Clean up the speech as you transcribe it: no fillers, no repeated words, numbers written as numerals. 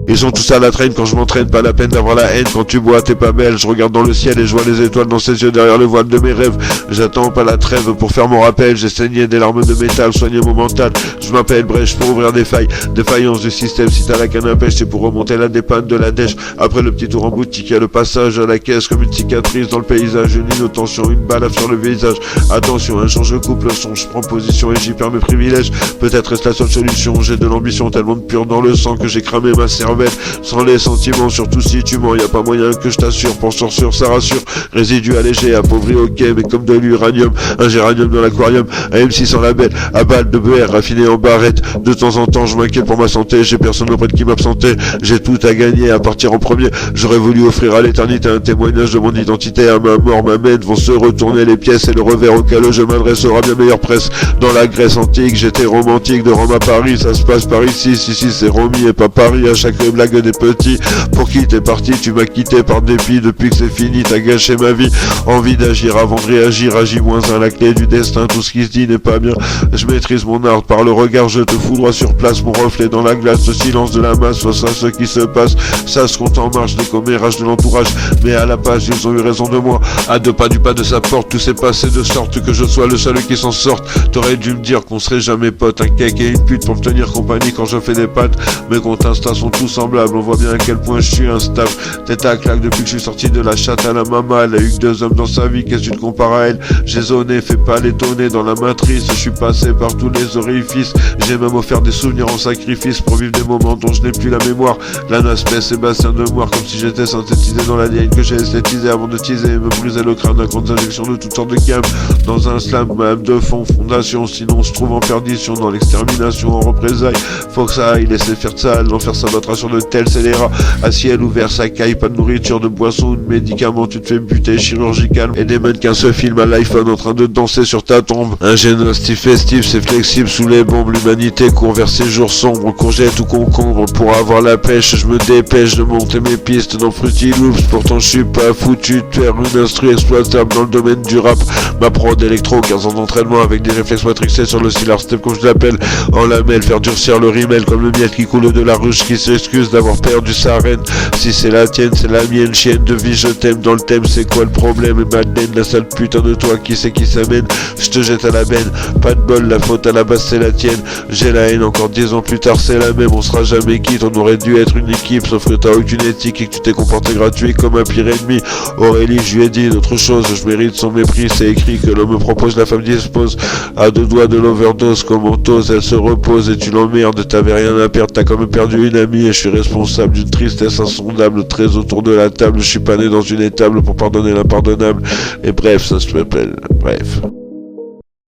Ils sont tous à la traîne quand je m'entraîne, pas la peine d'avoir la haine. Quand tu bois, t'es pas belle, je regarde dans le ciel et je vois les étoiles dans ses yeux derrière le voile de mes rêves. J'attends pas la trêve pour faire mon rappel, j'ai saigné des larmes de métal, soigner mon mental. Je m'appelle Brèche pour ouvrir des failles, défaillance du système. Si t'as la canne à pêche, c'est pour remonter la dépanne de la dèche. Après le petit tour en boutique, y'a le passage à la caisse comme une cicatrice dans le paysage. Une ligne de tension, une balafre sur le visage. Attention, un jour je coupe le son, je prends position et j'y perds mes privilèges. Peut-être est-ce la seule solution, j'ai de l'ambition tellement de pur dans le sang que j'ai cramé ma cervelle. Sans les sentiments, surtout si tu mens, y a pas moyen que je t'assure. Penchant sur, ça rassure. Résidu allégé, appauvri, ok, mais comme de l'uranium. Un géranium dans l'aquarium, un M6 sans label, à balle de BR raffiné en barrette. De temps en temps, je m'inquiète pour ma santé, j'ai personne auprès de qui m'absenter. J'ai tout à gagner, à partir en premier. J'aurais voulu offrir à l'éternité un témoignage de mon identité. À ma mort, ma mène vont se retourner les pièces et le revers auquel je m'adresse aura bien meilleure presse. Dans la Grèce antique, j'étais romantique, de Rome à Paris, ça se passe par ici. Si, c'est Romy et pas Paris, à chaque blague des petits. Pour qui t'es parti, tu m'as quitté par dépit. Depuis que c'est fini, t'as gâché ma vie. Envie d'agir avant de réagir, agis moins un, la clé du destin. Tout ce qui se dit n'est pas bien. Je maîtrise mon art par le regard, je te foudroie sur place. Mon reflet dans la glace, le silence de la masse face à ce qui se passe. Ça se compte en marche, des commérages de l'entourage. Mais à la page, ils ont eu raison de moi. À deux pas du pas de sa porte, tout s'est passé de sorte que je sois le seul qui s'en sorte. T'aurais dû me dire qu'on serait jamais potes, un cake et une pute pour me tenir compagnie quand je fais des pattes. Mes comptes Insta sont tous semblables, on voit bien à quel point je suis instable. Tête à claque depuis que je suis sorti de la chatte à la maman. Elle a eu que 2 hommes dans sa vie, qu'est-ce que tu te compares à elle? J'ai zoné, fais pas l'étonner dans la matrice. Je suis passé par tous les orifices. J'ai même offert des souvenirs en sacrifice pour vivre des moments dont je n'ai plus la mémoire. L'âne aspect Sébastien de Moire, comme si j'étais synthétisé dans la ligne que j'ai esthétisé avant de teaser et me briser le crâne à compte d'injections de toutes sortes de gammes. Dans un slam, même de fond, fondation, sinon je trouve en perdition dans l'extermination, en représailles. Faut que ça aille, laisser faire de ça, l'enfer s'abattra sur de tels scélérats. À ciel ouvert, ça caille, pas de nourriture, de boisson ou de médicaments, tu te fais buter chirurgical. Et des mannequins se filment à l'iPhone en train de danser sur ta tombe. Un génocide festif, c'est flexible sous les bombes, l'humanité court vers ses jours sombres, courgette ou concombre. Pour avoir la pêche, je me dépêche de monter mes pistes dans Fruity Loops. Pourtant je suis pas foutu de faire une instru exploitable dans le domaine du rap. Ma prod électro, 15 ans d'entraînement avec des réflexes matrixés sur le stylar step comme je l'appelle. En lamelle, faire durcir le rimel comme le miel qui coule de la ruche qui s'excuse d'avoir perdu sa reine. Si c'est la tienne, c'est la mienne, chienne de vie, je t'aime. Dans le thème, c'est quoi le problème? Et Madeleine, la sale putain de toi, qui c'est qui s'amène? Je te jette à la benne, pas de bol, la faute à la base c'est la tienne. J'ai la haine, encore 10 ans plus tard c'est la même. On sera jamais quitte, on aurait dû être une équipe, sauf que t'as aucune éthique et que tu t'es comporté gratuit comme un pire ennemi. Aurélie, je lui ai dit d'autre chose, je mérite son mépris. C'est écrit que l'homme me propose, la femme dispose. À 2 doigts de l'overdose, comment t'oses, elle se repose et tu l'emmerdes. T'avais rien à perdre, t'as quand même perdu une amie. Et je suis responsable d'une tristesse insondable, très autour de la table. Je suis pas né dans une étable pour pardonner l'impardonnable. Et bref, ça se m'appelle, bref.